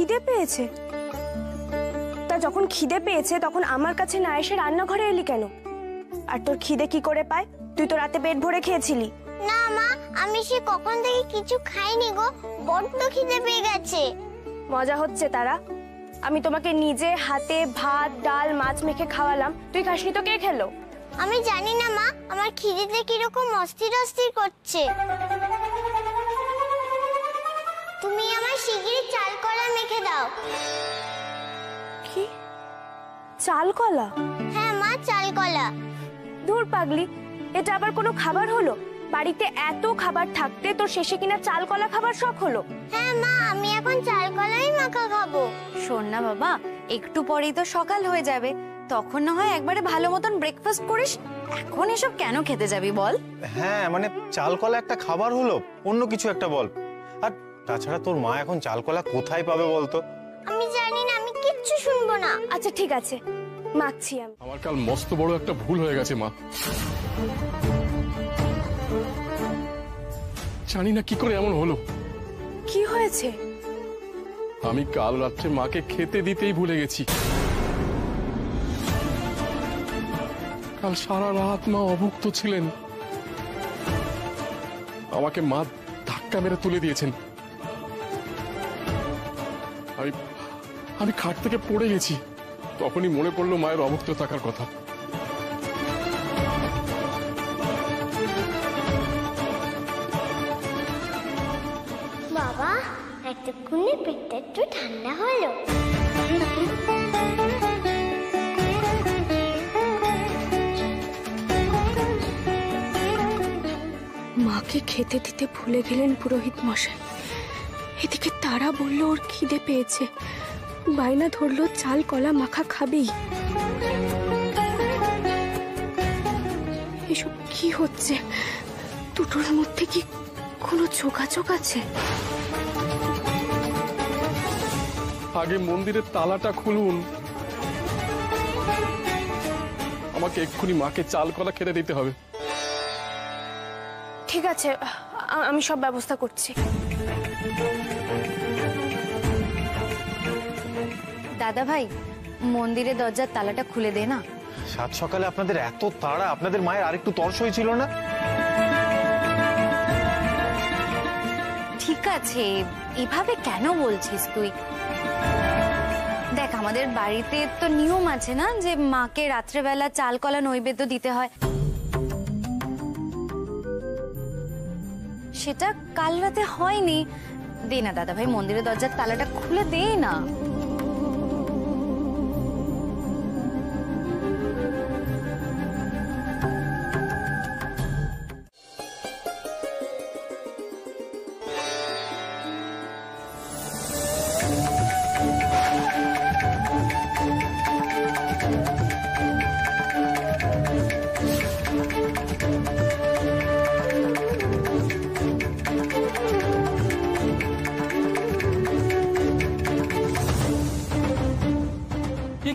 খিদে পেয়েছে? তা যখন খিদে পেয়েছে তখন আমার কাছে না এসে রান্নাঘরে এলি কেন? আর তোর খিদে কি করে পায়? তুই তো রাতে পেট ভরে খেয়েছিলি। না মা, আমি সে কখন থেকে কিছু খাইনি গো, বড্ড খিদে পেয়ে গেছে। মজা হচ্ছে তারা? আমি তোমাকে নিজে হাতে ভাত ডাল মাছ মেখে খাওয়ালাম, তুই খাসনি তো কে খেলো? আমি জানি না মা, আমার খিদেতে কিরকম অস্থির অস্থির করছে। তুমি আমার শিগগিরই চাল কলা মেখে দাও। কি? চাল কলা? হ্যাঁ মা, চাল কলা। দূর পাগলি, এটা আবার কোনো খাবার হলো? বাড়িতে এত খাবার থাকতে তোর শেষে কিনা চাল কলা খাবার শখ হলো? হ্যাঁ মা, আমি এখন চাল কলাই মাখা খাবো। শোন না বাবা, একটু পরেই তো সকাল হয়ে যাবে, তখন না হয় একবারে ভালো মতন ব্রেকফাস্ট করিস। এখন এসব কেন খেতে যাবি বল? হ্যাঁ মানে চাল কলা একটা খাবার হলো, অন্য কিছু একটা বল। আর তাছাড়া তোর মা এখন চাল কলা কোথায় পাবে বলতো? আমি জানি না, আমি কিচ্ছু শুনবো না। আচ্ছা ঠিক আছে, মাখছি আমি। আমার কাল মস্ত বড় একটা ভুল হয়ে গেছে মা। জানি না কি করে এমন হলো। কি হয়েছে? আমি কাল রাত্রে মাকে খেতে দিতেই ভুলে গেছি। কাল সারা রাত মা অভুক্ত ছিলেন। আমাকে মা ধাক্কা মেরে তুলে দিয়েছেন। আমি খাট থেকে পড়ে গেছি। তখনই মনে পড়লো মায়ের অভুক্ত থাকার কথা। বাবা, এতক্ষণে পেটটা একটু ঠান্ডা হলো। মাকে খেতে দিতে ভুলে গেলেন পুরোহিত মশাই। এদিকে তারা বলল ওর খিদে পেয়েছে, বায়না ধরলো চাল কলা মাখা খাবেই। এসব কি হচ্ছে? দুটোর মধ্যে কি কোনো যোগাযোগ আছে? আগে মন্দিরের তালাটা খুলুন। আমাকে এক্ষুনি মাকে চাল কলা খেতে দিতে হবে। ঠিক আছে, আমি সব ব্যবস্থা করছি। দাদা ভাই, মন্দিরের দরজার তালাটা খুলে দে না। সাত সকালে আপনাদের এত তাড়া, আপনাদের মায়ের আরেকটু তর্স হয়েছিল না? ঠিক আছে, এভাবে কেন বলছিস তুই? দেখ, আমাদের বাড়িতে তো নিয়ম আছে না যে মাকে রাত্রেবেলা চাল কলা নৈবেদ্য দিতে হয়। সেটা কাল রাতে হয়নি। দে না দাদা ভাই, মন্দিরের দরজার তালাটা খুলে দে না।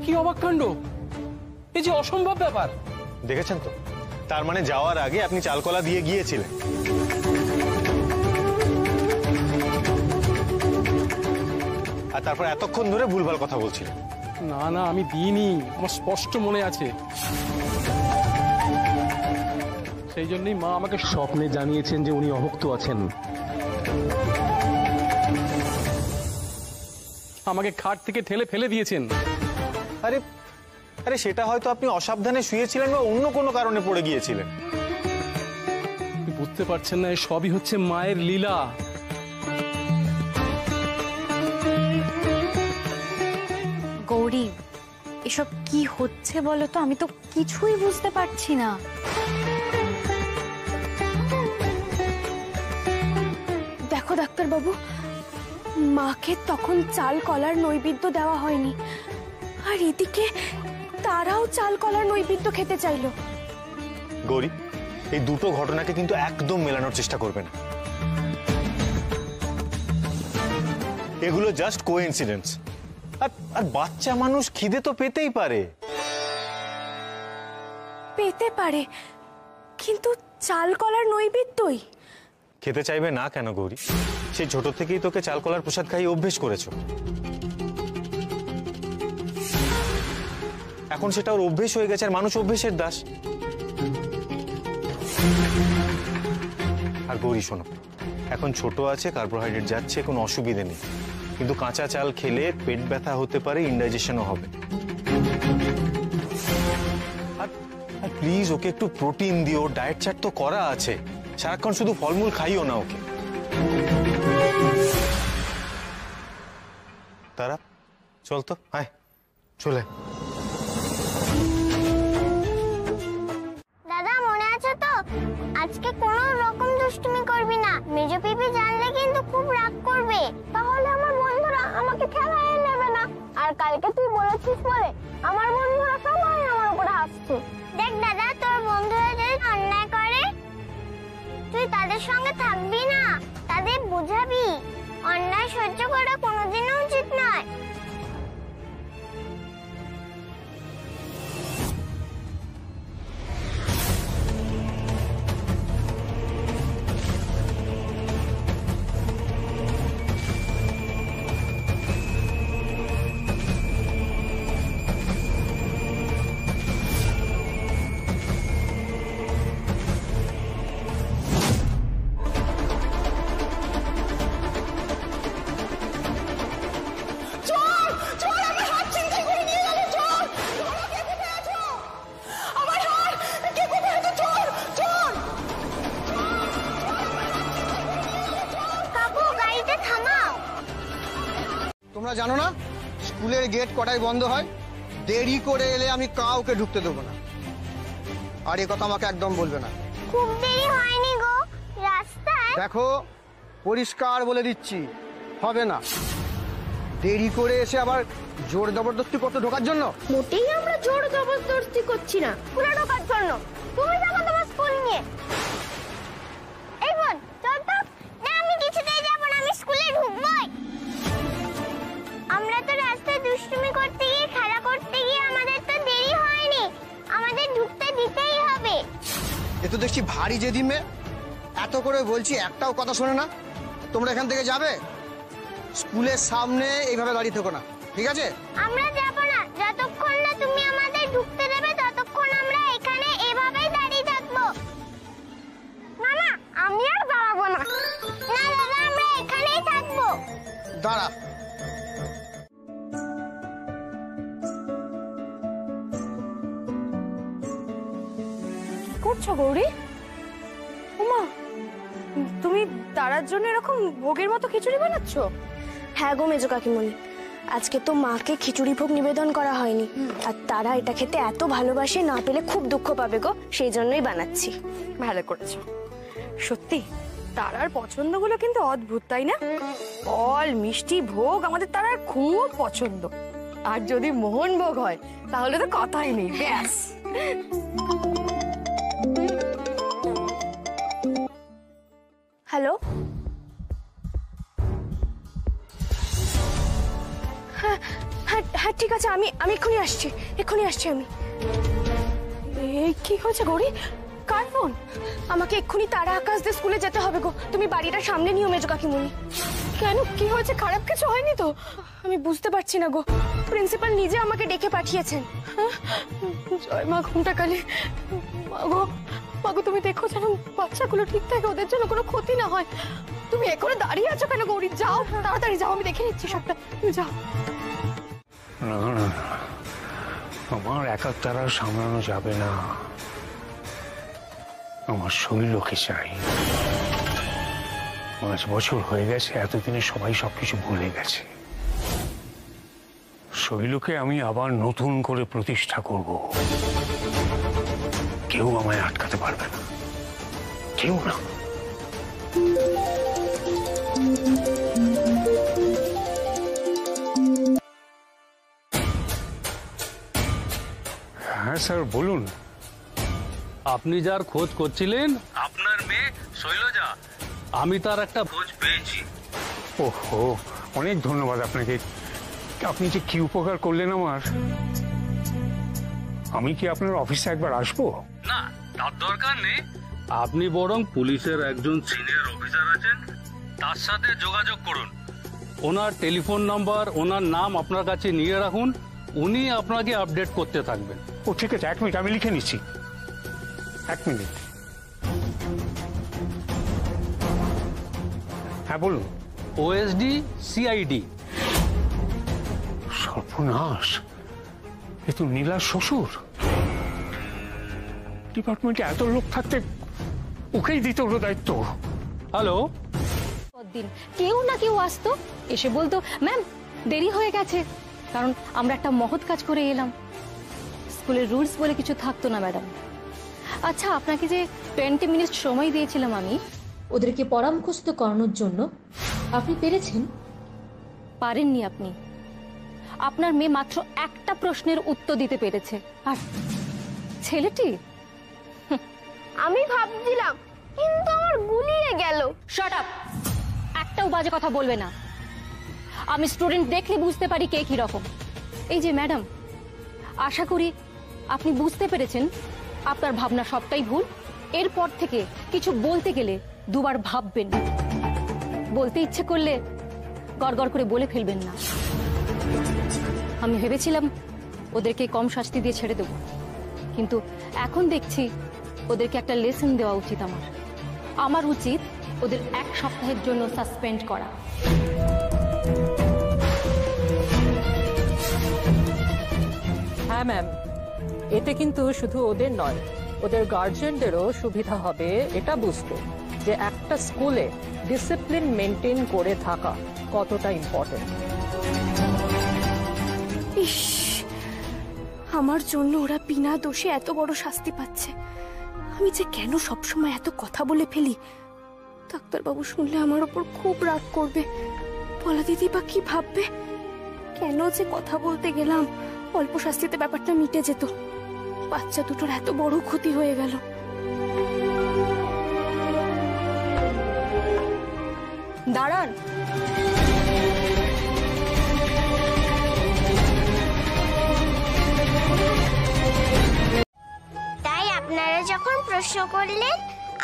কি অবাক কাণ্ড! এই যে অসম্ভব ব্যাপার। দেখেছেন তো, তার মানে যাওয়ার আগে আপনি চাল কলা দিয়ে গিয়েছিলেন। আর তারপর এতক্ষণ ধরে ভুলভাল কথা বলছিলেন। না না, আমি দিইনি, আমার স্পষ্ট মনে আছে। সেই জন্যই মা আমাকে স্বপ্নে জানিয়েছেন যে উনি অভুক্ত আছেন। আমাকে খাট থেকে ঠেলে ফেলে দিয়েছেন। আরে আরে সেটা হয়তো আপনি অসাবধানে শুয়েছিলেন বা অন্য কোনো কারণে পড়ে গিয়েছিলেন। বুঝতে পারছেন না, সবই হচ্ছে মায়ের লীলা। গৌরী, এসব কি হচ্ছে বলো তো? আমি তো কিছুই বুঝতে পারছি না। দেখো ডাক্তার বাবু, মাকে তখন চাল কলার নৈবেদ্য দেওয়া হয়নি, আর এদিকে তারাও চাল কলার নৈবেদ্য খেতে চাইলো। গৌরী, এই দুটো ঘটনাকে কিন্তু একদম মেলানোর চেষ্টা করবে না। এগুলো জাস্ট কোইন্সিডেন্স। আর বাচ্চা মানুষ খিদে তো পেতেই পারে। পেতে পারে, কিন্তু চাল কলার নৈবেদ্যই খেতে চাইবে না কেন গৌরী? সেই ছোট থেকেই তোকে চাল কলার প্রসাদ খাইয়ে অভ্যেস করেছো। এখন সেটা ওর অভ্যেস হয়ে গেছে, আর মানুষ অভ্যেসের দাস। আর গৌরী শোনো, এখন ছোট আছে, কার্বোহাইড্রেট যাচ্ছে, কোনো অসুবিধে নেই, কিন্তু কাঁচা চাল খেলে পেট ব্যথা হতে পারে, ইনডাইজেশনও হবে। আর প্লিজ ওকে একটু প্রোটিন দিও, ডায়েট চার্ট তো করা আছে, সারাক্ষণ শুধু ফলমূল খাইও না ওকে। তারা চল তো, আয় চলে। দাদা মনে আছে তো, আজকে কোনো রকম দুষ্টুমি করবি না, মেজো পিপি জানলে কিন্তু খুব রাগ করবে, তাহলে আমার বন্ধুরা আমাকে খেলায় নেবে না। আর কালকে তুই বলেছিস বলে আমার বন্ধুরা সবাই আমার উপরে হাসছে। দেখ দাদা, তোর বন্ধুরা যদি অন্যায় করে তুই তাদের সঙ্গে থাকবি না, তাদের বুঝাবি অন্যায় সহ্য করা কোনোদিনও উচিত নয়। তোমরা জানো না স্কুলের গেট কটায় বন্ধ হয়? দেরি করে এলে আমি কাউকে ঢুকতে দেবো না, আর এ কথা আমাকে একদম বলবে না। খুব দেরি হয়নি গো, রাস্তায় দেখো পরিষ্কার বলে দিচ্ছি, হবে না। দেরি করে এসে আবার জোর জবরদস্তি করতে ঢোকার জন্য? মোটেই আমরা জোর জবরদস্তি করছি না, পুরো ঢোকার জন্য। তুমি যাবো তোমার স্কুল নিয়ে। এই বোন চল তো। না আমি কিছুতেই যাবো না, আমি স্কুলে ঢুকবোই। আমরা তো রাস্তায় দুষ্টুমি করতে গিয়ে, খেলা করতে গিয়ে আমাদের তো দেরি হয়নি, আমাদের ঢুকতে দিতেই হবে। এ তো দেখছি ভারী জেদি মেয়ে, এত করে বলছি একটাও কথা শোনে না। তোমরা এখান থেকে যাবে, স্কুলের সামনে এইভাবে দাঁড়িয়ে থেকো না, ঠিক আছে? আমরা যাবো না, যতক্ষণ না তুমি আমাদের ঢুকতে দেবে ততক্ষণ আমরা এখানে এভাবেই দাঁড়িয়ে থাকবো। মামা আমি আর দাঁড়াবো না। না দাদা, আমরা এখানেই থাকবো। দাঁড়া। করছো গৌরী? উমা, তুমি তারার জন্য এরকম ভোগের মতো খিচুড়ি বানাচ্ছো? হ্যাঁ গো মেজো কাকিমণি, আজকে তো মাকে খিচুড়ি ভোগ নিবেদন করা হয়নি, আর তারা এটা খেতে এত ভালোবাসে, না পেলে খুব দুঃখ পাবে গো, সেই জন্যই বানাচ্ছি। ভালো করেছো। সত্যি তারার পছন্দগুলো কিন্তু অদ্ভুত, তাই না? ফল, মিষ্টি, ভোগ আমাদের তারার খুব পছন্দ, আর যদি মোহন ভোগ হয় তাহলে তো কথাই নেই, ব্যাস। হ্যালো, হ্যাঁ হ্যাঁ হ্যাঁ ঠিক আছে, আমি এক্ষুনি আসছি, আমি। এই কি হয়েছে গৌরী? কার ফোন? আমাকে এক্ষুনি তারা আকাশ দিয়ে স্কুলে যেতে হবে গো, তুমি বাড়িটা সামনে নিও মেজো কাকিমণি। কেন, কি হয়েছে? খারাপ কিছু হয়নি তো? আমি বুঝতে পারছি না গো, প্রিন্সিপাল নিজে আমাকে ডেকে পাঠিয়েছেন। জয় মা ঘুমটা কালী। মাগো তুমি দেখো যেন বাচ্চাগুলো ঠিক থাকে, ওদের জন্য কোনো ক্ষতি না হয়। তুমি এখনো দাঁড়িয়ে আছো কেন গৌরী? যাও তাড়াতাড়ি যাও, আমি দেখে নিচ্ছি সবটা, তুমি যাও। না না, আমার একার দ্বারা সামলানো যাবে না, আমার শরীরকে চাই। 5 বছর হয়ে গেছে, এতদিনে সবাই সবকিছু ভুলে গেছে। শৈলকে আমি আবার নতুন করে প্রতিষ্ঠা করব, কেউ আমায় আটকাতে পারবে না, কেউ না। হ্যাঁ স্যার বলুন। আপনি যার খোঁজ করছিলেন, আপনার মেয়ে শৈলজা, আমি তার একটা খোঁজ পেয়েছি। ওহো, অনেক ধন্যবাদ আপনাকে। আপনি যে কি উপকার করলেন আমার। আমি কি আপনার অফিসে একবার আসবো? না, তার দরকার নেই। আপনি বরং পুলিশের একজন সিনিয়র অফিসার আছেন, তার সাথে যোগাযোগ করুন। ওনার টেলিফোন নাম্বার, ওনার নাম আপনার কাছে নিয়ে রাখুন। উনি আপনাকে আপডেট করতে থাকবেন। ও ঠিক আছে, 1 মিনিট, আমি লিখে নিচ্ছি। 1 মিনিট। হ্যাঁ বলুন। OSD CID. সর্বনাশ, এ তো নীলার শ্বশুর। ডিপার্টমেন্টে এত লোক থাকতে ওকেই দিতে হলো দায়িত্ব। হ্যালো, দিন কেউ না কেউ আসতো, এসে বলতো ম্যাম দেরি হয়ে গেছে, কারণ আমরা একটা মহৎ কাজ করে এলাম। স্কুলের রুলস বলে কিছু থাকতো না ম্যাডাম। আচ্ছা, আপনাকে যে 20 মিনিট সময় দিয়েছিলাম আমি, ওদেরকে পড়া মুখস্থ করানোর জন্য, আপনি পেরেছেন? পারেননি আপনি। আপনার মেয়ে মাত্র একটা প্রশ্নের উত্তর দিতে পেরেছে, আর ছেলেটি আমি ভাবছিলাম, কিন্তু আমার গুলিয়ে গেল। Shut up! একটাও বাজে কথা বলবে না। আমি স্টুডেন্ট দেখলে বুঝতে পারি কে কি রকম। এই যে ম্যাডাম, আশা করি আপনি বুঝতে পেরেছেন আপনার ভাবনা সবটাই ভুল। এরপর থেকে কিছু বলতে গেলে দুবার ভাববেন। বলতে ইচ্ছে করলে গড়গড় করে বলে ফেলবেন না। আমি ভেবেছিলাম ওদেরকে কম শাস্তি দিয়ে ছেড়ে দেব, কিন্তু এখন দেখছি ওদেরকে একটা লেসন দেওয়া উচিত। আমার উচিত ওদের 1 সপ্তাহের জন্য সাসপেন্ড করা। হ্যাঁ ম্যাম, এতে কিন্তু শুধু ওদের নয়, ওদের গার্জিয়ানদেরও সুবিধা হবে এটা বুঝতে, যে একটা স্কুলে ডিসিপ্লিন মেনটেন করে থাকা কতটা ইম্পর্টেন্ট। ইস, আমার জন্য ওরা বিনা দোষে এত বড় শাস্তি পাচ্ছে। আমি যে কেন সবসময় এত কথা বলে ফেলি। ডাক্তারবাবু শুনলে আমার ওপর খুব রাগ করবে। পলা দিদি বা কি ভাববে? কেন যে কথা বলতে গেলাম, অল্প শাস্তিতে ব্যাপারটা মিটে যেত। বাচ্চা দুটোর এত বড় ক্ষতি হয়ে গেল। দাঁড়ান, তাই আপনারা যখন প্রশ্ন করলেন,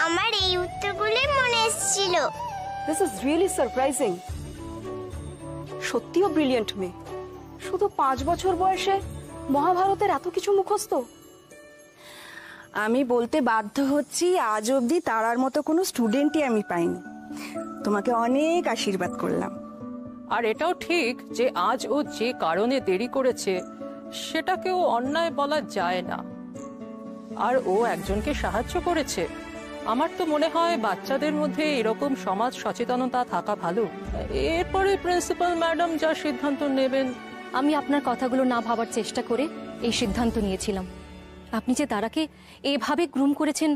আমার এই উত্তরগুলোই মনে এসেছিল। This is really surprising. সত্যিও ব্রিলিয়েন্ট মেয়ে। শুধু 5 বছর বয়সে মহাভারতের এত কিছু মুখস্থ। আমি বলতে বাধ্য হচ্ছি, আজ অবধি তারার মতো কোনো স্টুডেন্টই আমি পাইনি। তোমাকে অনেক আশীর্বাদ করলাম। আর এটাও ঠিক যে আজ ও যে কারণে দেরি করেছে সেটাকেও অন্যায় বলা যায় না। আর ও একজনকে সাহায্য করেছে। আমার তো মনে হয় বাচ্চাদের মধ্যে এরকম সমাজ সচেতনতা থাকা ভালো। এরপরে প্রিন্সিপাল ম্যাডাম যা সিদ্ধান্ত নেবেন। আমি আপনার কথাগুলো না ভাবার চেষ্টা করে এই সিদ্ধান্ত নিয়েছিলাম। আপনি যে তারাকে এভাবে গ্রুম করেছেন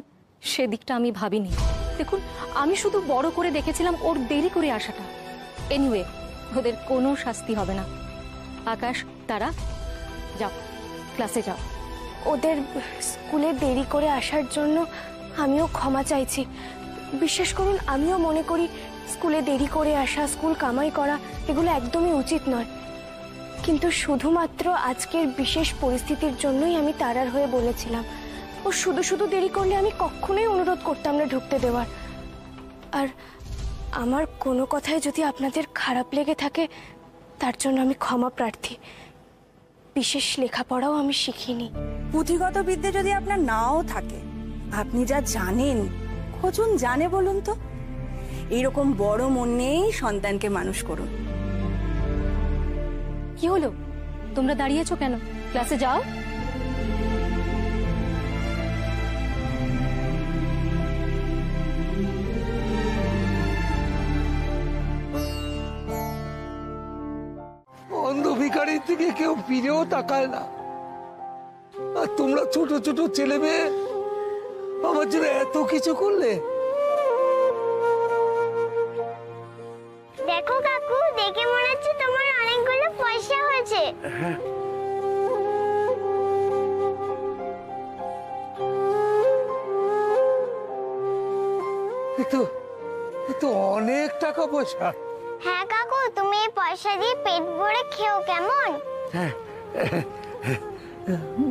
সেদিকটা আমি ভাবিনি। দেখুন, আমি শুধু বড় করে দেখেছিলাম ওর দেরি করে আসাটা। এনিওয়ে, ওদের কোনো শাস্তি হবে না। আকাশ, তারা যাও, ক্লাসে যাও। ওদের স্কুলে দেরি করে আসার জন্য আমিও ক্ষমা চাইছি। বিশ্বাস করুন, আমিও মনে করি স্কুলে দেরি করে আসা, স্কুল কামাই করা এগুলো একদমই উচিত নয়। কিন্তু শুধুমাত্র আজকের বিশেষ পরিস্থিতির জন্যই আমি তারার হয়ে বলেছিলাম। ও শুধু শুধু দেরি করলে আমি কখনোই অনুরোধ করতাম না ঢুকতে দেওয়ার। আর আমার কোনো কথায় যদি আপনাদের খারাপ লেগে থাকে, তার জন্য আমি ক্ষমা প্রার্থী। বিশেষ লেখাপড়াও আমি শিখিনি। পুঁথিগত বিদ্যে যদি আপনার নাও থাকে, আপনি যা জানেন কজন জানে বলুন তো? এইরকম বড় মন নিয়েই সন্তানকে মানুষ করুন। কি হলো? তোমরা দাঁড়িয়েছো কেন? ক্লাসে যাও। অন্ধ ভিখারির দিকে কেউ ফিরেও তাকায় না, আর তোমরা ছোট ছোট ছেলে মেয়ে আমার জন্য এত কিছু করলে। দেখো কাকু, দেখে মনে হচ্ছে তোমার অনেকগুলো পয়সা হয়েছে। তো অনেক টাকা পয়সা। হ্যাঁ কাকু, তুমি এই পয়সা দিয়ে পেট ভরে খেও, কেমন?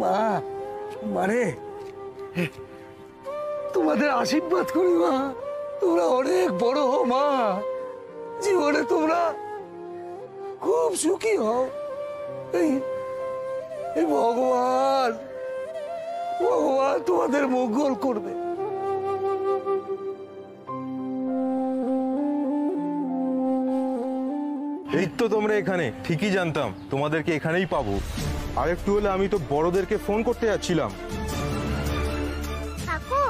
মা, মারে তোমাদের আশীর্বাদ করি মা, তোমরা অনেক বড় হও মা, জীবনে তোমরা খুব সুখী হও। এই ভগবান, ভগবান তোমাদের মঙ্গল করবে। এই তো তোমরা এখানে, ঠিকই জানতাম তোমাদেরকে এখানেই পাবো। আর একটু হলে আমি তো বড়দেরকে ফোন করতে যাচ্ছিলাম। কাকু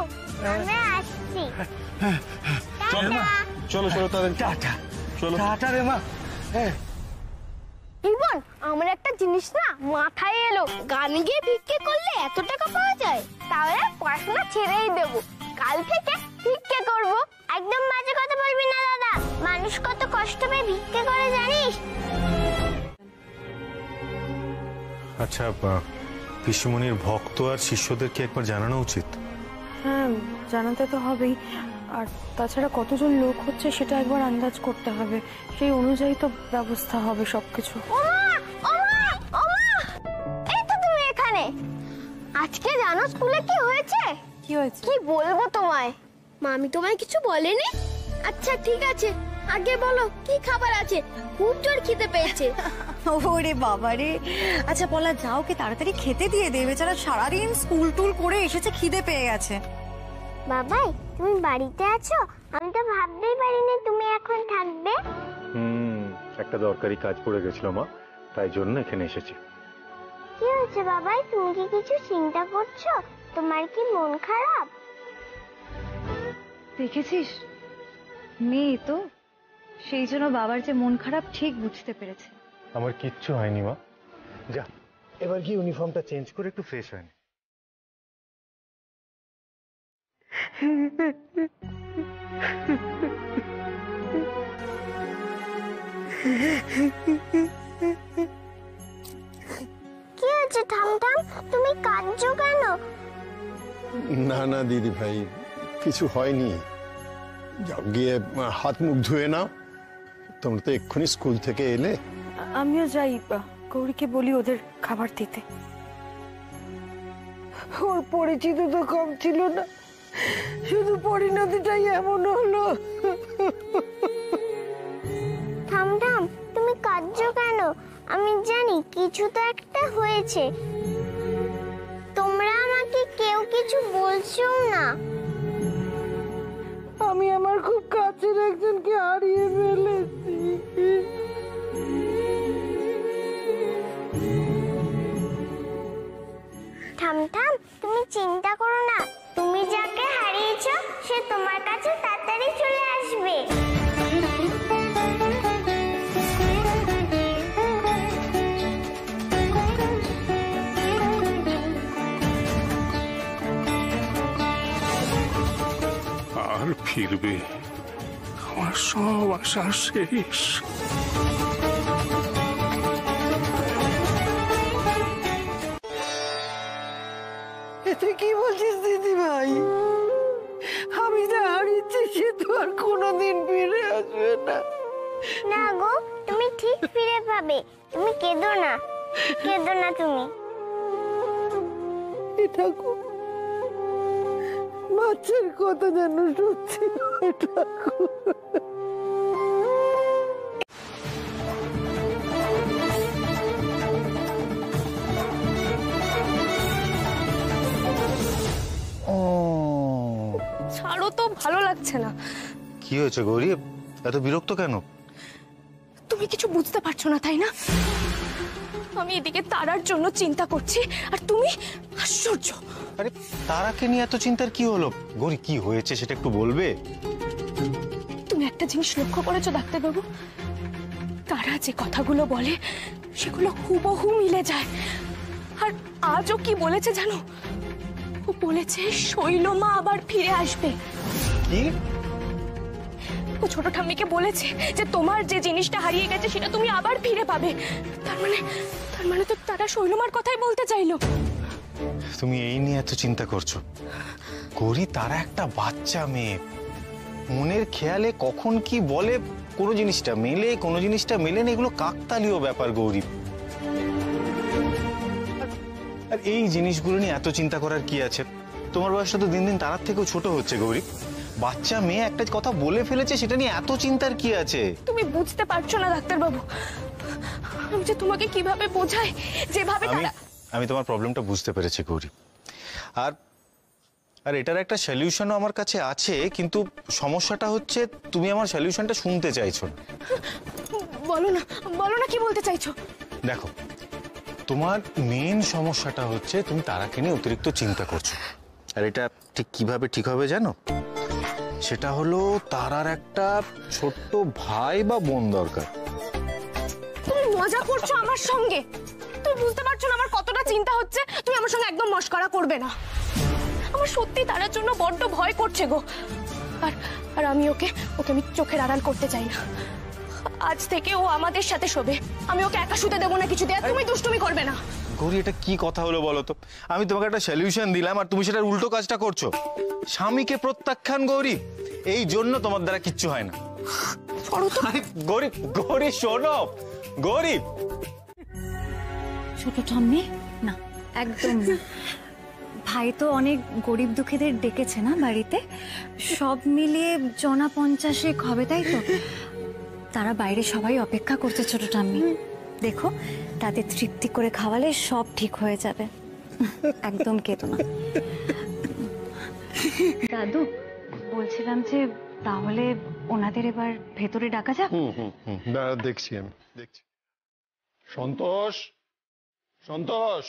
আমরা আসছি। চলো মা, চলো চলো তাড়াতাড়ি। টাটা। চলো টাটা রে মা। রিবন, আমার একটা জিনিস না মাথায় এলো। গান গিয়ে ভিক্ষে করলে এত টাকা পাওয়া যায়, তাহলে পড়াশোনা ছেড়েই দেবো। কাল থেকে ভিক্ষে করব। একদম বাজে কথা বলবি না দাদা। মানুষ কত কষ্ট পেয়ে ভিক্ষে করে জানিস? আচ্ছা, পিসিমণির ভক্ত আর শিষ্যদেরকে একবার জানানো উচিত। হ্যাঁ, জানাতে তো হবেই। আর তাছাড়া কতজন লোক হচ্ছে সেটা একবার আন্দাজ করতে হবে, সেই অনুযায়ী তো ব্যবস্থা হবে সবকিছু। এই তো তুমি এখানে। আজকে জানো স্কুলে কি হয়েছে? কি হয়েছে? কি বলবো তোমায়? মামি তোমায় কিছু বলেনি? আচ্ছা ঠিক আছে, আগে বলো কি খাবার আছে? খুব জোর খিদে পেয়েছে। ওরে বাবা রে। আচ্ছা বলা যাও, কে তাড়াতাড়ি খেতে দিয়ে দেবে, বেচারা সারাদিন স্কুল টুল করে এসেছে, খিদে পেয়ে গেছে। বাবাই, তুমি বাড়িতে আছো? আমি তো ভাবতেই পারিনি তুমি এখন থাকবে। একটা দরকারি কাজ পড়ে গেছিল মা, তাই জন্য এখানে এসেছি। কি হয়েছে বাবাই? তুমি কি কিছু চিন্তা করছো? তোমার কি মন খারাপ? দেখেছিস, মেয়ে তো, সেই জন্য বাবার যে মন খারাপ ঠিক বুঝতে পেরেছে। আমার কিচ্ছু হয়নি মা। যা, এবার কি ইউনিফর্মটা চেঞ্জ করে একটু ফ্রেশ হয়নি। কি হয়েছে ঠামঠাম? তুমি কাঁদছো কেন? না না দিদি ভাই, কিছু হয়নি। যাও গিয়ে হাত মুখ ধুয়ে নাও। তোমরা তো এক্ষুনি স্কুল থেকে এলে। আমিও যাই, গৌরীকে বলি ওদের খাবার দিতে। ওর পরিচিত তো কম ছিল না, শুধু পরিণতিটাই এমন হলো। ঠামঠাম, তুমি কাঁদছো কেন? আমি জানি কিছু তো একটা হয়েছে। তোমরা আমাকে কেউ কিছু বলছো না। আমি আমার খুব কাছের একজনকে হারিয়ে ফেলেছি। ঠামঠাম, তুমি চিন্তা করো না। তুমি যাকে হারিয়েছো সে তোমার কাছে তাড়াতাড়ি চলে আসবে। আর ফিরবে, আমার সব আশা শেষ। তুই কি বলছিস দিদি ভাই? আমি যা হারিয়েছি সে তো আর কোনোদিন ফিরে আসবে না। না গো, তুমি ঠিক ফিরে পাবে। তুমি কেঁদো না, কেঁদো না তুমি। ঠাকুর, বাচ্চার কথা যেন সত্যি হয় ঠাকুর। ছাড়ো তো, ভালো লাগছে না। কি হয়েছে গৌরী, এত বিরক্ত কেন? তুমি কিছু বুঝতে পারছো না তাই না? আমি এদিকে তারার জন্য চিন্তা করছি আর তুমি আশ্চর্য। আরে তারাকে নিয়ে এত চিন্তার কি হলো গৌরী? কি হয়েছে সেটা একটু বলবে? তুমি একটা জিনিস লক্ষ্য করেছো ডাক্তারবাবু? তারা যে কথাগুলো বলে সেগুলো হুবহু মিলে যায়। আর আজও কি বলেছে জানো? ও বলেছে শৈলমা আবার ফিরে আসবে। কি? ও ছোট ঠাম্মিকে বলেছে যে তোমার যে জিনিসটা হারিয়ে গেছে সেটা তুমি আবার ফিরে পাবে। তার মানে তো তারা শৈলমার কথাই বলতে চাইলো। তুমি এই নিয়ে এত চিন্তা করছো গৌরী? তারা একটা বাচ্চা মেয়ে, মনের খেয়ালে কখন কি বলে, কোনো জিনিসটা মেলে কোনো জিনিসটা মেলে না, এগুলো কাকতালীয় ব্যাপার গৌরী। আর এই জিনিসগুলো নিয়ে এত চিন্তা করার কি আছে? তোমার বয়সটা তো দিন দিন তারার থেকেও ছোট হচ্ছে গৌরী। বাচ্চা মেয়ে একটা কথা বলে ফেলেছে, সেটা নিয়ে এত চিন্তার কি আছে? তুমি বুঝতে পারছো না ডাক্তারবাবু, আমি যে তোমাকে কিভাবে বোঝাই, যেভাবে আমি তোমার প্রবলেমটা বুঝতে পেরেছি গৌরী। আর আর এটার একটা সলিউশনও আমার কাছে আছে, কিন্তু সমস্যাটা হচ্ছে তুমি আমার সলিউশনটা শুনতে চাইছো না। বলো না কি বলতে চাইছো? দেখো, তোমার মেন সমস্যাটা হচ্ছে তুমি তারাকে নিয়ে অতিরিক্ত চিন্তা করছো। আর এটা ঠিক কিভাবে ঠিক হবে জানো? সেটা হলো তারার একটা ছোট্ট ভাই বা বোন দরকার। তুমি মজা করছো আমার সঙ্গে? তুমি বুঝতে পারছো না আমার কতটা চিন্তা হচ্ছে? তুমি আমার সঙ্গে একদম মস্করা করবে না। আমার সত্যি তারার জন্য বড্ড ভয় করছে গো। আর আমি ওকে আমি চোখের আড়াল করতে চাই না। আজ থেকে ও আমাদের সাথে শোবে। আমি ওকে একা শুতে দেবো না কিছু। তুমি দুষ্টুমি করবে না। গৌরী, এটা কি কথা হলো বলো তো? আমি তোমাকে একটা সলিউশন দিলাম আর তুমি সেটার উল্টো কাজটা করছো। স্বামীকে প্রত্যাখ্যান গৌরী, এই জন্য তোমার দ্বারা কিচ্ছু হয় না। গৌরী, গৌরী শোনো গৌরী। ছোট ঠাম্মি না, একদম না। ভাই তো অনেক গরিব দুঃখীদের ডেকেছে না বাড়িতে, সব মিলিয়ে 50 হবে, তাই তো? তারা বাইরে সবাই অপেক্ষা করছে ছোট ঠাম্মি। দেখো, তাদের তৃপ্তি করে খাওয়ালে সব ঠিক হয়ে যাবে। একদম কেতো না। দাদু, বলছিলাম যে তাহলে ওনাদের এবার ভেতরে ডাকা যাক। দেখছি, আমি দেখছি। সন্তোষ, সন্তোষ,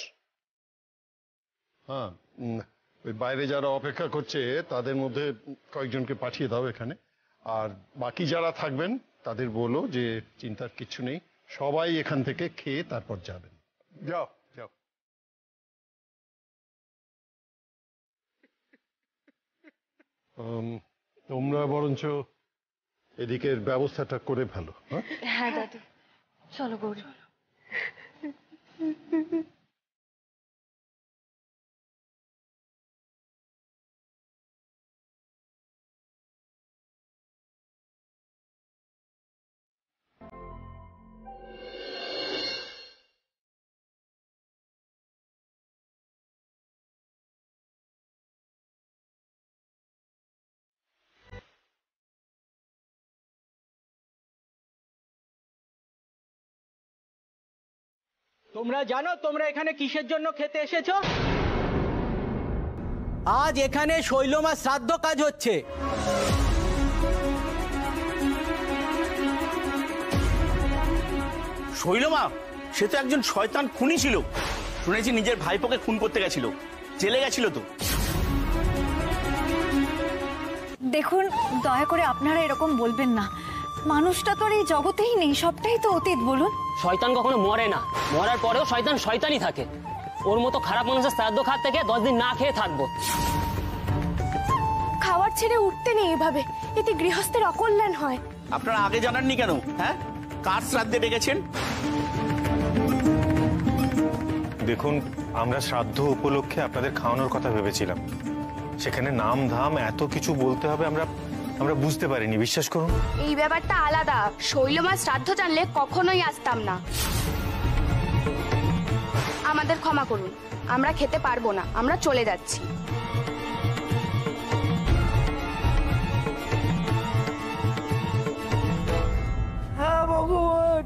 হ্যাঁ, ওই বাইরে যারা অপেক্ষা করছে তাদের মধ্যে কয়েকজনকে পাঠিয়ে দাও এখানে। আর বাকি যারা থাকবেন তাদের বলো যে চিন্তার কিচ্ছু নেই, সবাই এখান থেকে খেয়ে তারপর যাবেন। যাও যাও। তোমরা বরঞ্চ এদিকের ব্যবস্থাটা করে ফেলো। হ্যাঁ দাদু, চলো গৌরী। তোমরা জানো তোমরা এখানে কিসের জন্য খেতে এসেছো? আজ এখানে শৈলমা শ্রাদ্ধ কাজ হচ্ছে। শৈলমা, সে তো একজন শয়তান খুনি ছিল। শুনেছি নিজের ভাইপোকে খুন করতে গেছিল, জেলে গেছিল তো। দেখুন, দয়া করে আপনারা এরকম বলবেন না। মানুষটা তো আর এই জগতেই নেই, সবটাই তো অতীত। বলুন, শয়তান কখনো মরে না, মরার পরেও শয়তান শয়তানই থাকে। ওর মতো খারাপ মানুষের শ্রাদ্ধ খাত থেকে 10 দিন না খেয়ে থাকবো। খাবার ছেড়ে উঠতে নেই এভাবে, এতে গৃহস্থের অকল্যাণ হয়। আপনারা আগে জানাননি কেন? হ্যাঁ, কার শ্রাদ্ধে ডেকেছেন? দেখুন, আমরা শ্রাদ্ধ উপলক্ষে আপনাদের খাওয়ানোর কথা ভেবেছিলাম। সেখানে নাম ধাম এত কিছু বলতে হবে আমরা বুঝতে পারিনি, বিশ্বাস করুন। এই ব্যাপারটা আলাদা। শৈলমার শ্রাদ্ধ জানলে কখনোই আসতাম না। আমাদের ক্ষমা করুন, আমরা খেতে পারবো না, আমরা চলে যাচ্ছি। হ্যাঁ ভগবান,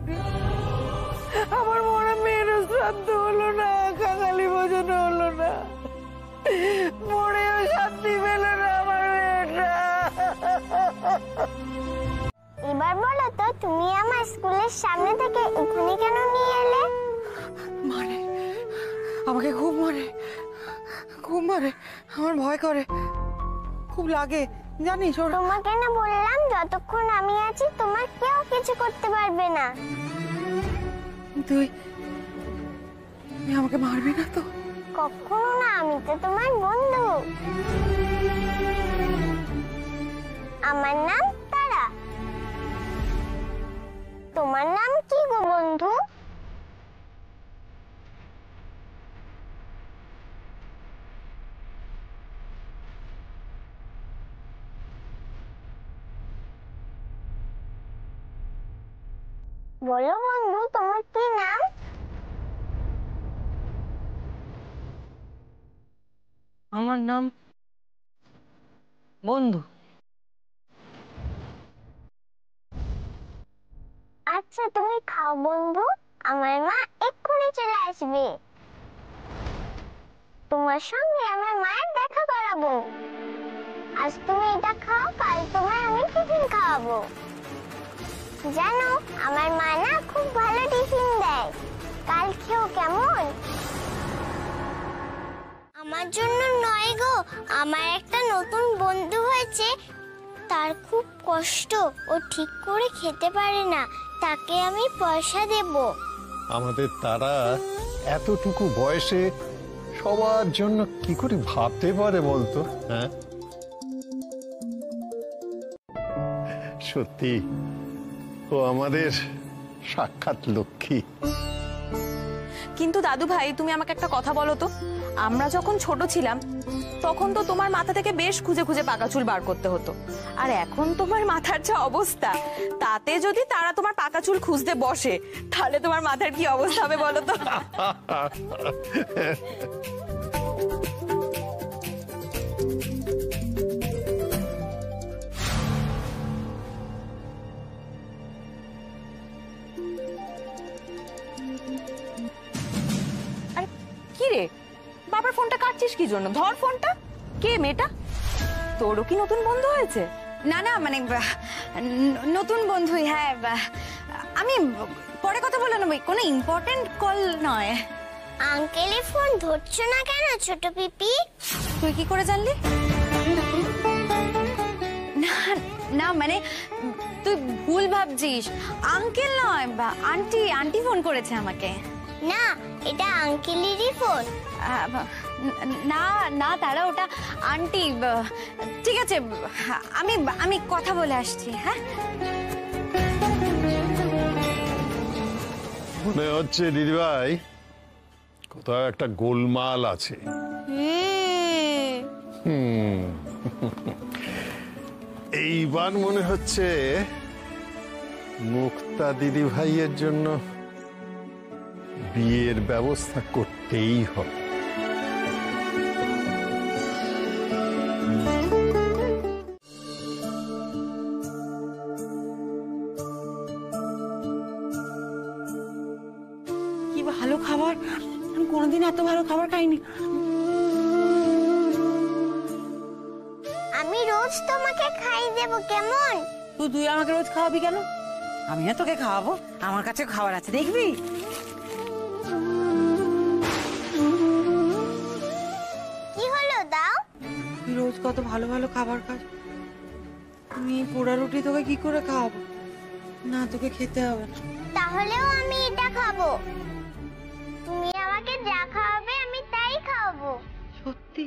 আমার মনে মেয়ের শ্রাদ্ধ হলো না, কাঙালি ভোজন হলো না, মরেও শান্তি পেল না আমার মেয়েটা। এবার বলো তো, তুমি আমার স্কুলের সামনে থেকে এখানে কেন নিয়ে এলে? মারে, আমাকে খুব মারে, খুব মারে, আমার ভয় করে, খুব লাগে জানিস। তোমাকে না বললাম যতক্ষণ আমি আছি তোমার কেউ কিছু করতে পারবে না। তুই আমাকে মারবি না তো? কখনো না, আমি তো তোমার বন্ধু। আমার নাম তারা। তোমার নাম কি গো বন্ধু? বলো বন্ধু, তোমার কি নাম? আমার নাম বন্ধু। আচ্ছা তুমি খাও বন্ধু, আমার মা এক্ষুনি চলে আসবে। তোমার সঙ্গে আমার মায়ের দেখা করাবো। আজ তুমি এটা খাও, কাল তোমায় আমি টিফিন খাওয়াবো। জানো আমার মা না খুব ভালো টিফিন দেয়, কাল খেও কেমন? আমার জন্য নয় গো, আমার একটা নতুন বন্ধু হয়েছে, তার খুব কষ্ট, ও ঠিক করে খেতে পারে না, তাকে আমি পয়সা দেব। আমাদের তারা এতটুকু বয়সে সবার জন্য কি করে ভাবতে পারে বলতো? হ্যাঁ, সত্যি ও আমাদের সাক্ষাৎ লক্ষ্মী। কিন্তু দাদু ভাই, তুমি আমাকে একটা কথা বলো তো, আমরা যখন ছোট ছিলাম তখন তো তোমার মাথা থেকে বেশ খুঁজে খুঁজে পাকা চুল বার করতে হতো, আর এখন তোমার মাথার যা অবস্থা, তাতে যদি তারা তোমার পাকা চুল খুঁজতে বসে তাহলে তোমার মাথার কি অবস্থা হবে বলো তো? কি রে, বাবার ফোনটা কাটছিস কি জন্য? ধর ফোনটা। কে মেয়েটা? তোরও কি নতুন বন্ধু হয়েছে? না না, মানে নতুন বন্ধুই। হ্যাঁ, আমি পরে কথা বলে নেবো, কোনো ইম্পর্টেন্ট কল নয়। আঙ্কেলের ফোন ধরছো না কেন ছোট পিপি? তুই কি করে জানলি? না না, মানে তুই ভুল ভাবছিস, আঙ্কেল নয়, আন্টি। আন্টি ফোন করেছে আমাকে। না, এটা আঙ্কেলেরই ফোন। না না তারা, ওটা আন্টি। ঠিক আছে, আমি কথা বলে আসছি। হ্যাঁ, মনে হচ্ছে দিদিভাই কোথাও একটা গোলমাল আছে। এইবার মনে হচ্ছে মুক্তা দিদিভাইয়ের জন্য বিয়ের ব্যবস্থা করতেই হবে। কি ভালো খাবার, আমি কোনোদিন এত ভালো খাবার খাইনি। আমি রোজ তোমাকে খাইয়ে দেব কেমন? তুই আমাকে রোজ খাওয়াবি কেন? আমি না তোকে খাওয়াবো, আমার কাছে খাবার আছে, দেখবি। কি হলো, দাও। তুই রোজ কত ভালো ভালো খাবার খাস, আমি পোড়া রুটি তোকে কি করে খাওয়াবো? না, তোকে খেতে হবে না। তাহলেও আমি এটা খাবো। তুমি আমাকে যা খাওয়াবে আমি তাই খাওয়াবো। সত্যি?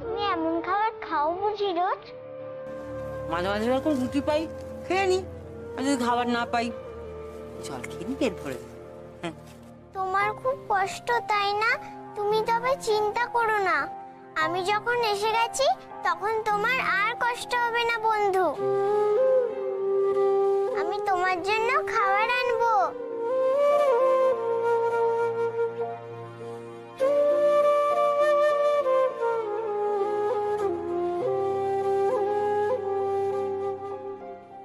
তুমি এমন খাবার খাও বুঝি রোজ? মাঝে মাঝে যখন রুটি পাই খেয়ে নি, আর যদি খাবার না পাই জল খেয়ে নি, পেট ভরে। তোমার খুব কষ্ট তাই না? তুমি তবে চিন্তা করো না, আমি যখন এসে গেছি তখন তোমার আর কষ্ট হবে না বন্ধু। আমি তোমার জন্য খাবার আনবো।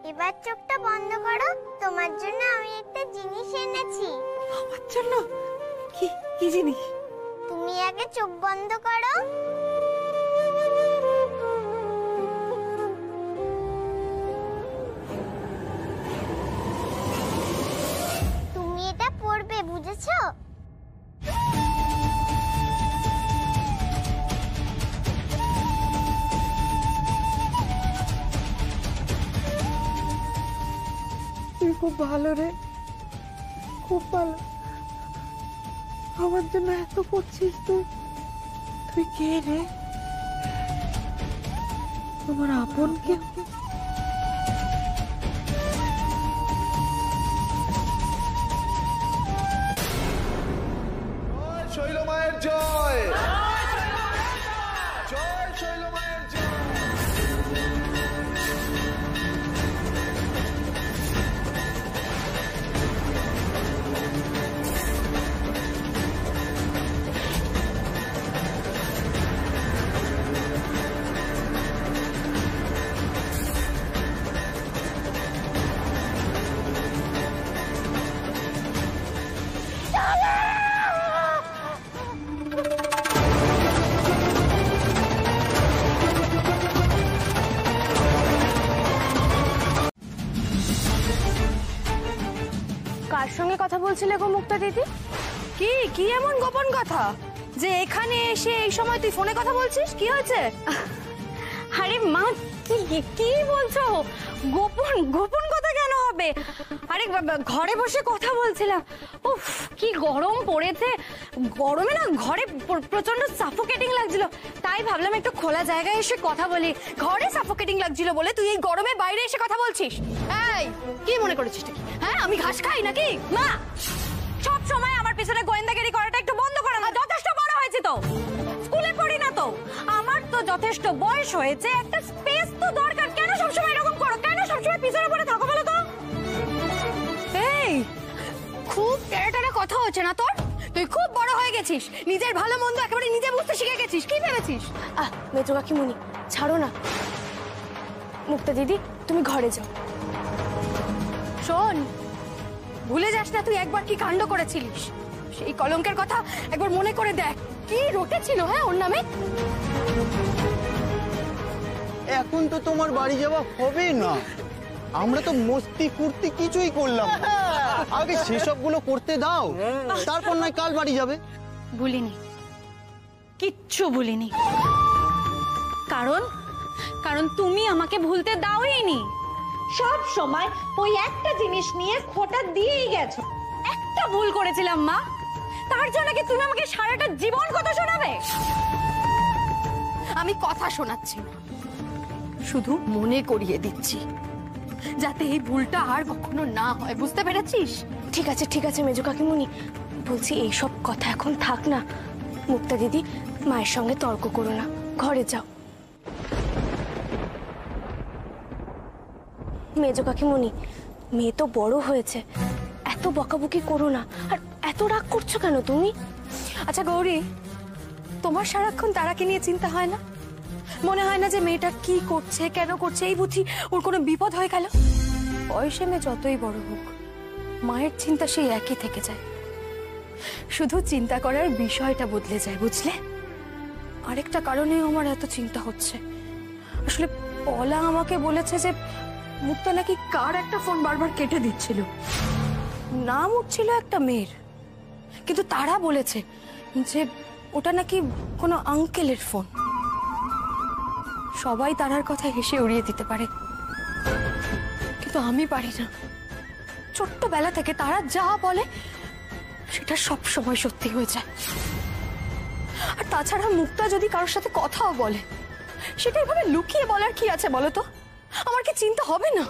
এবার চোখটা বন্ধ করো, তোমার জন্য আমি একটা জিনিস এনেছি। আমার জন্য? কি জিনিস? তুমি আগে চোখ বন্ধ করো। তুমি এটা পড়বে, বুঝেছো? তুই খুব ভালো রে, খুব ভালো। আমার জন্য এত করছিস তুই। তুই কে রে? তোমার আপন কেউ? শৈল মায়ের জয়, জয় শৈল মায়ের জয়। কার সঙ্গে কথা বলছিলে গো মুক্তা দিদি? কি কি এমন গোপন কথা যে এখানে এসে এই সময় তুই ফোনে কথা বলছিস? কি হয়েছে? আরে মা, কি কি বলছো? গোপন গোপন কথা কেন হবে? আরে ঘরে বসে কথা বলছিলাম। উফ, কি গরম পড়েছে। গরমে না ঘরে প্রচন্ড সাফোকেটিং লাগছিল, তাই ভাবলাম একটু খোলা জায়গায় এসে কথা বলি। ঘরে সাফোকেটিং লাগছিল বলে তুই এই গরমে বাইরে এসে কথা বলছিস? এই, কি মনে করেছিস নাকি? হ্যাঁ, আমি ঘাস খাই নাকি? মা, সব সময় আমার পিছনে গোয়েন্দাগিরি করাটা একটু বন্ধ করো না। যথেষ্ট বড় হয়েছে তো, স্কুলে পড়ি না তো, আমার তো যথেষ্ট বয়স হয়েছে, একটা স্পেস তো দরকার। কেন সবসময় এরকম করো? কেন সবসময় পিছনে পড়ে থাকো বলো তো? এই, খুব টেরা কথা হচ্ছে না তোর? তুই খুব বড় হয়ে গেছিস, নিজের ভালো মন্দ একেবারে নিজে বুঝতে শিখে গেছিস। কি ভেবেছিস? মেজো কাকিমুনি, ছাড়ো না। মুক্তা দিদি, তুমি ঘরে যাও। শোন, ভুলে যাস না তুই একবার কি কাণ্ড করেছিলিস। সেই কলঙ্কের কথা একবার মনে করে দেখ। কি রটেছিল হ্যাঁ ওর নামে। এখন তো তোমার বাড়ি যাওয়া হবে না, আমরা তো মস্তি ফুর্তি কিছুই করলাম না। আগে সেসব গুলো করতে দাও, তারপর নয় কাল বাড়ি যাবে। ভুলিনি, কিচ্ছু ভুলিনি। কারণ কারণ তুমি আমাকে ভুলতে দাওইনি। সব সময় ওই একটা জিনিস নিয়ে খোঁটা দিয়েই গেছো। একটা ভুল করেছিলাম মা, তার জন্য কি তুমি আমাকে সারাটা জীবন কথা শোনাবে? আমি কথা শোনাচ্ছি না, শুধু মনে করিয়ে দিচ্ছি যাতে এই ভুলটা আর কখনো না হয়। বুঝতে পেরেছিস? ঠিক আছে মেজো কাকিমুনি, বলছি এইসব কথা এখন থাক না। মুক্তা দিদি, মায়ের সঙ্গে তর্ক করো না, ঘরে যাও। মেজো কাকিমুনি, মেয়ে তো বড় হয়েছে, এত বকাবকি করো না। আর এত রাগ করছো কেন তুমি? আচ্ছা গৌরী, তোমার সারাক্ষণ তারাকে নিয়ে চিন্তা হয় না? মনে হয় না যে মেয়েটা কি করছে, কেন করছে, এই বুঝি ওর কোনো বিপদ হয়ে গেল? বয়সে মেয়ে যতই বড় হোক, মায়ের চিন্তা সেই একই থেকে যায়, শুধু চিন্তা করার বিষয়টা বদলে যায়। বুঝলে? আরেকটা কারণেও আমার এত চিন্তা হচ্ছে। আসলে পলা আমাকে বলেছে যে মুক্তা নাকি কার একটা ফোন বারবার কেটে দিচ্ছিল, নাম উঠছিল একটা মেয়ের, কিন্তু তারা বলেছে যে ওটা নাকি কোনো আঙ্কেলের ফোন। সবাই তারার কথা হেসে উড়িয়ে দিতে পারে, কিন্তু আমি পারি না। ছোট্টবেলা থেকে তারা যা বলে সেটা সব সময় সত্যি হয়ে যায়। আর তাছাড়া মুক্তা যদি কারোর সাথে কথাও বলে, সেটা এভাবে লুকিয়ে বলার কি আছে বলো তো? আমার কি চিন্তা হবে না?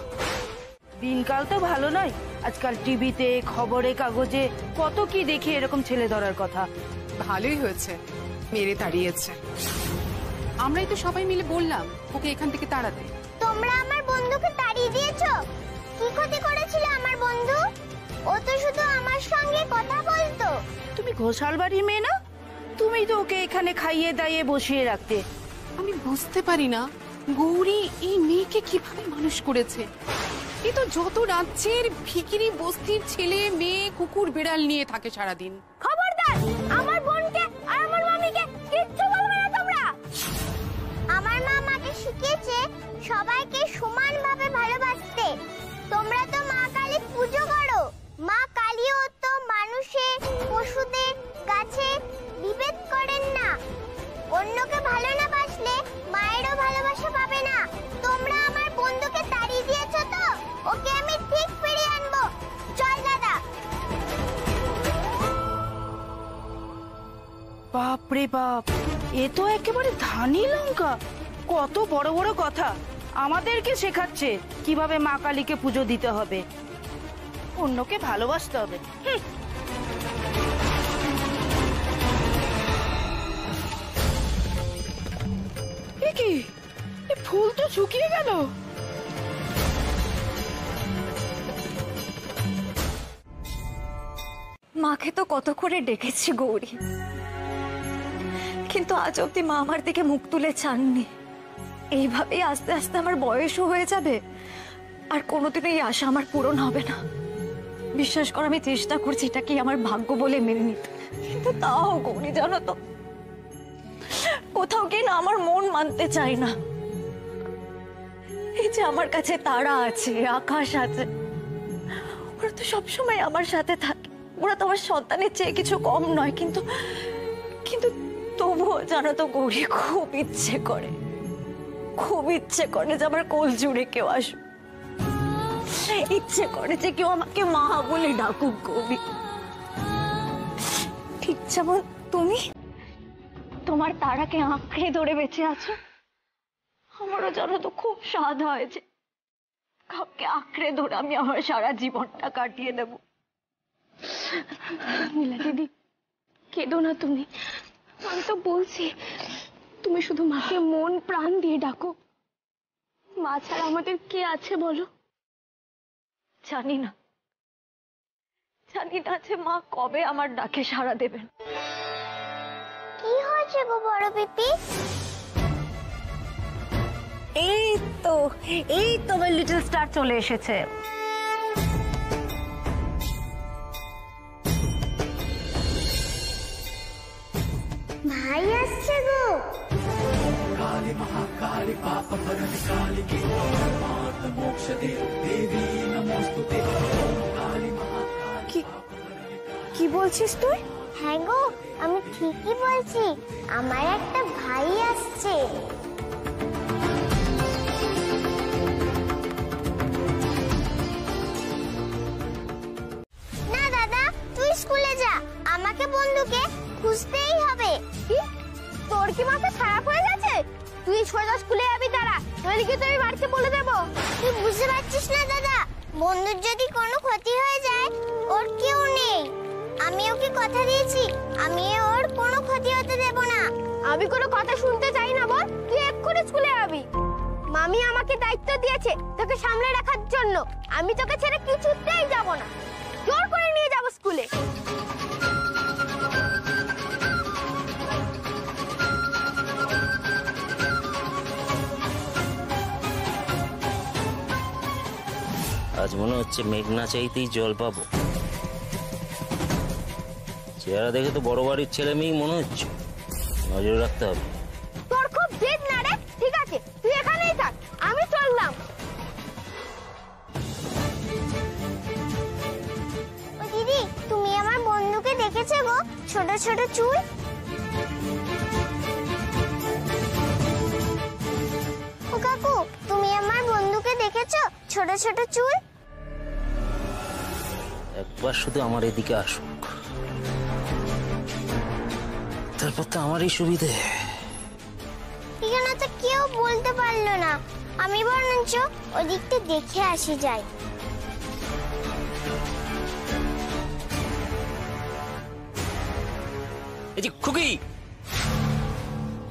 দিনকাল তো ভালো নয়, আজকাল টিভিতে খবরে কাগজে কত কি দেখি এরকম ছেলে ধরার কথা। ভালোই হয়েছে মেরে তাড়িয়েছে। আমরাই তো সবাই মিলে বললাম ওকে এখান থেকে তাড়াতে। তোমরা আমার বন্ধুকে তাড়িয়ে দিয়েছো? কি ক্ষতি করেছিল আমার বন্ধু? ও তো শুধু আমার সঙ্গে কথা বলতো। তুমি ঘোষাল বাড়ির মেয়ে না? তুমি তো ওকে এখানে খাইয়ে দাইয়ে বসিয়ে রাখতে। আমি বুঝতে পারি না গৌরী এই মেয়েকে কিভাবে মানুষ করেছে। এ তো যত রাজ্যের ভিখিরি বস্তির ছেলে মেয়ে কুকুর বিড়াল নিয়ে থাকে সারাদিন। খবরদার, আমার বোনকে আর আমার মামিকে কিচ্ছু বলবে না তোমরা। আমার মা আমাকে শিখিয়েছে সবাইকে সমানভাবে ভালোবাসতে। তোমরা তো মা কালী পুজো করো। মা কালীও তো মানুষের, পশুদের, গাছে বিভেদ করেন না। অন্যকে ভালো না বাসলে মায়েরও ভালোবাসা পাবে না। তোমরা আমার বন্ধুকে তাড়িয়ে দিয়েছো তো, ওকে আমি ঠিক ফিরিয়ে আনবো। চল দাদা। বাপ রে বাপ, এ তো একেবারে ধানি লঙ্কা। কত বড় বড় কথা আমাদেরকে শেখাচ্ছে কিভাবে মা কালীকে পুজো দিতে হবে, অন্যকে ভালোবাসতে হবে। কি ফুল তো শুকিয়ে গেল। মাকে তো কত করে ডেকেছি গৌরী, কিন্তু আজ অব্দি মা আমার দিকে মুখ তুলে চাননি। এইভাবেই আস্তে আস্তে আমার বয়সও হয়ে যাবে, আর কোনোদিনই এই আশা আমার পূরণ হবে না। বিশ্বাস কর, আমি চেষ্টা করছি এটাকে আমার ভাগ্য বলে মেনে নিতে, কিন্তু তাও গৌরী জানো তো, কোথাও গিয়ে না আমার মন মানতে চাই না। এই যে আমার কাছে তারা আছে, আকাশ আছে, ওরা তো সবসময় আমার সাথে থাকে, ওরা তো আমার সন্তানের চেয়ে কিছু কম নয়, কিন্তু কিন্তু তবুও জানো তো গৌরী, খুব ইচ্ছে করে যে আমার কোল জুড়ে কেউ আসুক, ইচ্ছে করে যে কেউ আমাকে মা বলে ডাকুক গৌরী। ঠিক যেমন তুমি তোমার তারাকে আঁকড়ে ধরে বেঁচে আছো, আমারও জানো তো খুব স্বাদ হয়েছে কাউকে আঁকড়ে ধরে আমি আমার সারা জীবনটা কাটিয়ে দেব। নীলা দিদি, কেঁদো না তুমি। আমি তো বলছি, তুমি শুধু মাকে মন প্রাণ দিয়ে ডাকো। মা ছাড়া আমাদের কে আছে বলো? জানি না যে মা কবে আমার ডাকে সাড়া দেবেন। কি হয়েছে গো বড় পিপি? এই তো আমার লিটল স্টার চলে এসেছে। ভাই আসছে গো। কি বলছিস তুই? হ্যাঁ গো, আমি ঠিকই বলছি, আমার একটা ভাই আসছে। না দাদা, তুই স্কুলে যা, আমাকে বন্ধুকে খুঁজতেই হবে। তোর কি মাথা খারাপ হয়ে গেছে? তুই সোজা স্কুলে যাবি, তারা নইলে কি তুই বাড়িতে বলে দেবো। তুই বুঝতে পারছিস না দাদা, বন্ধুর যদি কোনো ক্ষতি হয়ে যায়, ওর কেউ নেই। আমি ওকে কথা দিয়েছি, আমি ওর কোনো ক্ষতি হতে দেব না। আমি কোনো কথা শুনতে চাই না বল, তুই এক্ষুনি স্কুলে যাবি। মামি আমাকে দায়িত্ব দিয়েছে তোকে সামলে রাখার জন্য, আমি তোকে ছেড়ে কিছুতেই যাব না। জোর করে নিয়ে যাব স্কুলে। আজ মনে হচ্ছে মেঘ না চাইতেই জল পাবো। চেহারা দেখে তো বড় বাড়ির ছেলে মেয়েই মনে হচ্ছে, নজর রাখতে হবে। তোর খুব জেদ না রে? ঠিক আছে, তুই এখানেই থাক, আমি চললাম। ও দিদি, তুমি আমার বন্ধুকে দেখেছো গো? ছোট ছোট চুল। ও কাকু, তুমি আমার বন্ধুকে দেখেছো? ছোট ছোট চুল। একবার শুধু আমার এদিকে আসুক, তারপর তো আমারই সুবিধে। এখানে তো কেউ বলতে পারলো না, আমি বরঞ্চ ওদিকটা দেখে আসি যাই। এই যে খুকি,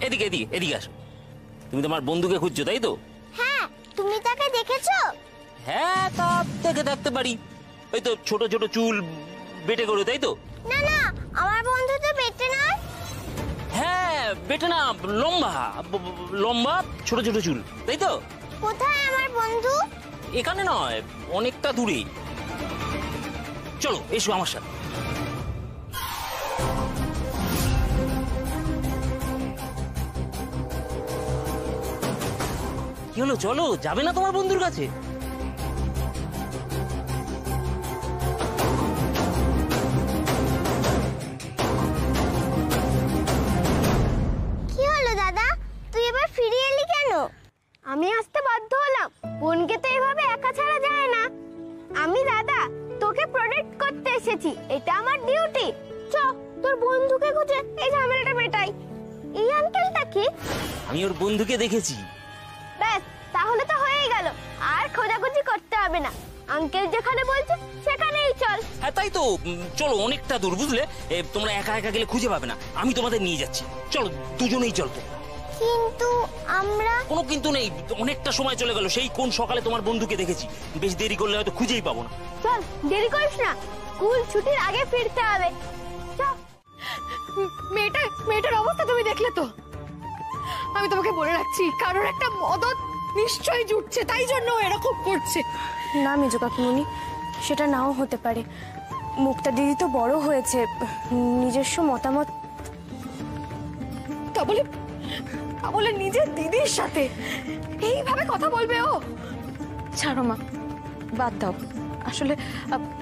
এদিকে এদিকে এদিকে আসো। তুমি তোমার বন্ধুকে খুঁজছো, তাই তো? হ্যাঁ, তুমি তাকে দেখেছো? হ্যাঁ, তা দেখে থাকতে পারি। ওই তো ছোট ছোট চুল, বেটে গরু, তাই তো? না না, আমার বন্ধু তো বেটে নয়। হ্যাঁ, বেটে না, লম্বা লম্বা ছোট ছোট চুল, তাই তো? কোথায় আমার বন্ধু? এখানে নয়, অনেকটা দূরে। চলো, এসো আমার সাথে। কি হলো, চলো, যাবে না তোমার বন্ধুর কাছে? কি হলো দাদা, তুই এবার ফিরে এলি কেন? আমি আসতে বাধ্য হলাম, বোনকে তো এভাবে একা ছাড়া যায় না। আমি দাদা তোকে প্রোটেক্ট করতে এসেছি, এটা আমার ডিউটি। চ, তোর বন্ধুকে খুঁজে এই ঝামেলাটা মেটাই। এই আঙ্কেলটা কি? আমি ওর বন্ধুকে দেখেছি। ব্যাস, তাহলে তো হয়েই গেল, আর খোঁজাখুঁজি করতে হবে না। আঙ্কেল যেখানে বলছে সেখানেই চল। হ্যাঁ, তাই তো। চলো, অনেকটা দূর, বুঝলে? তোমরা একা একা গেলে খুঁজে পাবে না, আমি তোমাদের নিয়ে যাচ্ছি। চলো, দুজনেই চল। কিন্তু আমরা... কোনো কিন্তু নেই, অনেকটা সময় চলে গেল, সেই কোন সকালে তোমার বন্ধুকে দেখেছি। বেশ দেরি করলে হয়তো খুঁজেই পাবো না। চল, দেরি করিস না, স্কুল ছুটির আগে ফিরতে হবে। মেয়েটার অবস্থা তুমি দেখলে তো? আমি তোমাকে বলে রাখছি, কারোর একটা মদত নিশ্চয়ই জুটছে, তাই জন্য এরকম করছে। না মেজো কাকিমুনি, সেটা নাও হতে পারে। মুক্তা দিদি তো বড় হয়েছে, নিজস্ব মতামত। তা বলে নিজের দিদির সাথে এইভাবে কথা বলবে ও? ছাড়ো মা, বাদ দাও। আসলে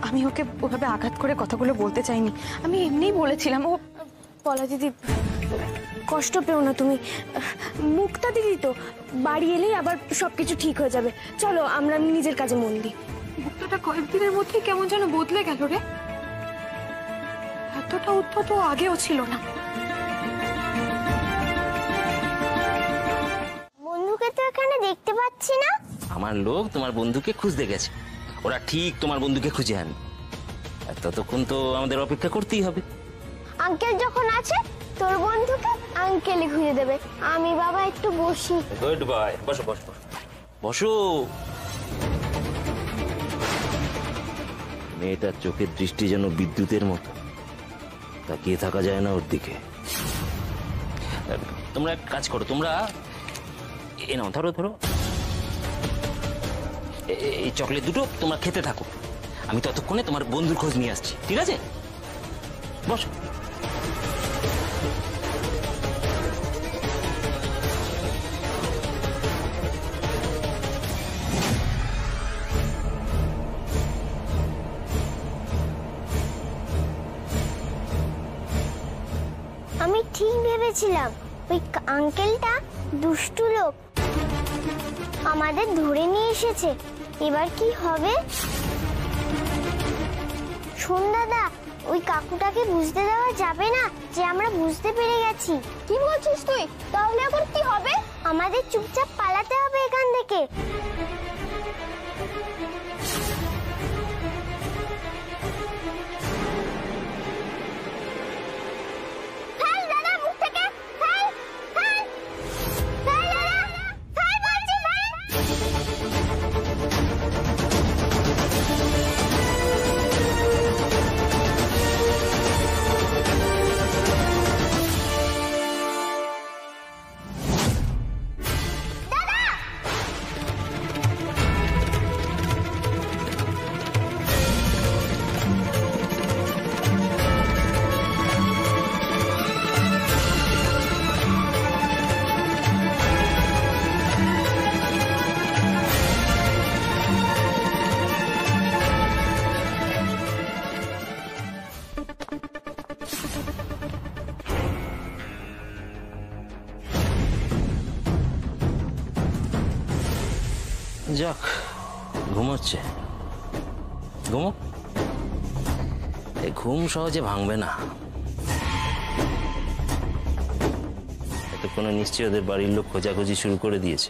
আমি ওকে ওভাবে আঘাত করে কথাগুলো বলতে চাইনি, আমি এমনিই বলেছিলাম। ও পলা দিদি কষ্ট পেও না তুমি, মুক্তা দিদি তো বাড়ি এলেই আবার সবকিছু ঠিক হয়ে যাবে। চলো আমরা নিজের কাজে মন দিই। মুক্তাটা কয়েকদিনের মধ্যেই কেমন যেন বদলে গেল রে, এতটা উদ্ভট ও আগেও ছিল না। বন্ধুকে তো এখানে দেখতে পাচ্ছি না। আমার লোক তোমার বন্ধুকে খুঁজতে গেছে, ওরা ঠিক তোমার বন্ধুকে খুঁজে আনবে। আর ততক্ষণ তো আমাদের অপেক্ষা করতেই হবে। আঙ্কেল যখন আছে তোর বন্ধুকে আঙ্কেলই খুঁজে দেবে। আমি বাবা একটু বসি। গুড বাই, বসো বসো বসো। মেয়েটার চোখের দৃষ্টি যেন বিদ্যুতের মতো, তাকিয়ে থাকা যায় না ওর দিকে। তোমরা এক কাজ করো, তোমরা এ নাও, ধরো ধরো এই চকলেট দুটো তোমরা খেতে থাকো, আমি ততক্ষণে তোমার বন্ধুর খোঁজ নিয়ে আসছি, ঠিক আছে? বসো। আমি ঠিক ভেবেছিলাম ওই আঙ্কেলটা দুষ্টু লোক, আমাদের ধরে নিয়ে এসেছে। এবার কি হবে? শোন দাদা, ওই কাকুটাকে বুঝতে দেওয়া যাবে না যে আমরা বুঝতে পেরে গেছি। কি বলছিস তুই? তাহলে এখন কি হবে? আমাদের চুপচাপ পালাতে হবে এখান থেকে। যাক, ঘুমোচ্ছে, ঘুমো। এই ঘুম সহজে ভাঙবে না। এতক্ষণে নিশ্চয়ই ওদের বাড়ির লোক খোঁজাখুঁজি শুরু করে দিয়েছে।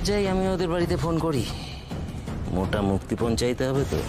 যাই, আমি ওদের বাড়িতে ফোন করি, মোটা মুক্তিপণ চাইতে হবে তো।